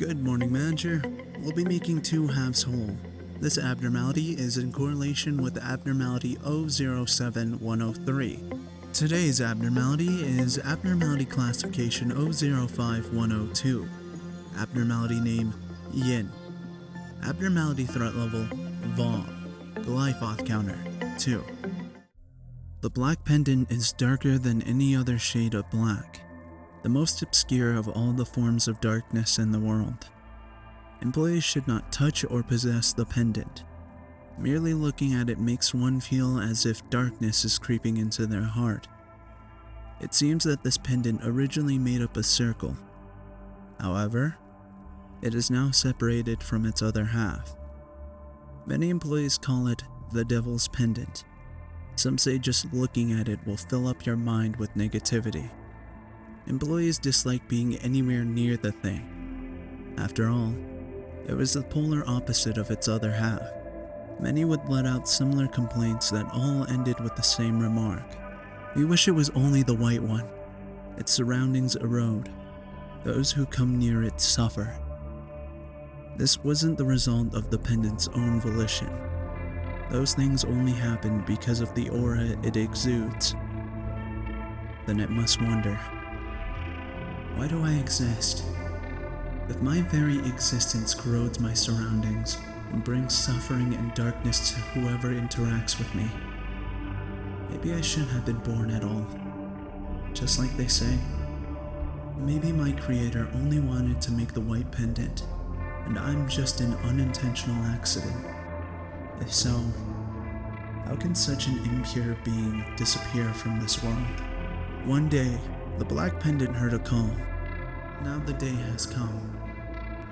Good morning, Manager. We'll be making two halves whole. This abnormality is in correlation with the abnormality O-05-103. Today's abnormality is abnormality classification O-05-102. Abnormality name Yin. Abnormality threat level WAW. Glyphoth counter 2. The black pendant is darker than any other shade of black, the most obscure of all the forms of darkness in the world. Employees should not touch or possess the pendant. Merely looking at it makes one feel as if darkness is creeping into their heart. It seems that this pendant originally made up a circle. However, it is now separated from its other half. Many employees call it the devil's pendant. Some say just looking at it will fill up your mind with negativity. Employees dislike being anywhere near the thing. After all, it was the polar opposite of its other half. Many would let out similar complaints that all ended with the same remark. We wish it was only the white one. Its surroundings erode. Those who come near it suffer. This wasn't the result of the pendant's own volition. Those things only happen because of the aura it exudes. Then it must wonder, why do I exist? If my very existence corrodes my surroundings and brings suffering and darkness to whoever interacts with me, maybe I shouldn't have been born at all. Just like they say, maybe my creator only wanted to make the white pendant, and I'm just an unintentional accident. If so, how can such an impure being disappear from this world? One day, the black pendant heard a call. Now the day has come.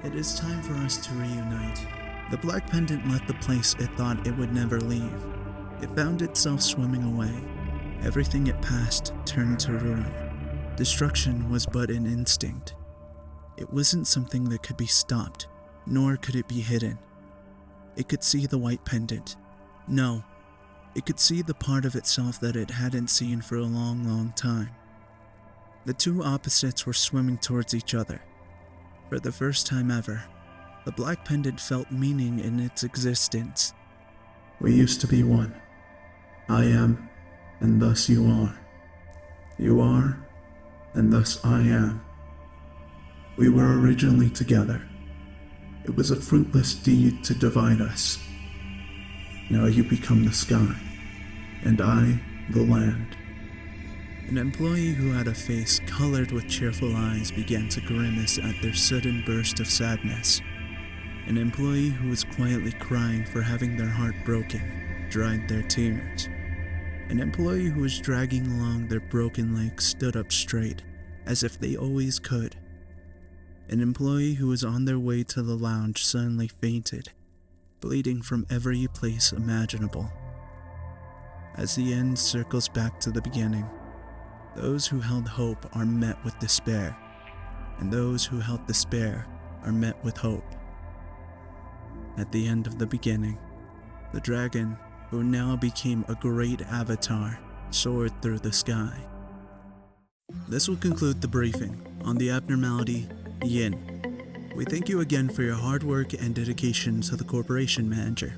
It is time for us to reunite. The black pendant left the place it thought it would never leave. It found itself swimming away. Everything it passed turned to ruin. Destruction was but an instinct. It wasn't something that could be stopped, nor could it be hidden. It could see the white pendant. No, it could see the part of itself that it hadn't seen for a long, long time. The two opposites were swimming towards each other. For the first time ever, the black pendant felt meaning in its existence. We used to be one. I am, and thus you are. You are, and thus I am. We were originally together. It was a fruitless deed to divide us. Now you become the sky, and I, the land. An employee who had a face colored with cheerful eyes began to grimace at their sudden burst of sadness. An employee who was quietly crying for having their heart broken dried their tears. An employee who was dragging along their broken legs stood up straight, as if they always could. An employee who was on their way to the lounge suddenly fainted, bleeding from every place imaginable. As the end circles back to the beginning, those who held hope are met with despair, and those who held despair are met with hope. At the end of the beginning, the dragon, who now became a great avatar, soared through the sky. This will conclude the briefing on the abnormality Yin. We thank you again for your hard work and dedication to the corporation, Manager.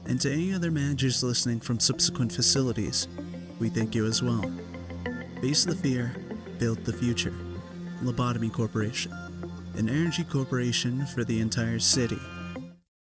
And to any other managers listening from subsequent facilities, we thank you as well. Face the fear, build the future. Lobotomy Corporation, an energy corporation for the entire city.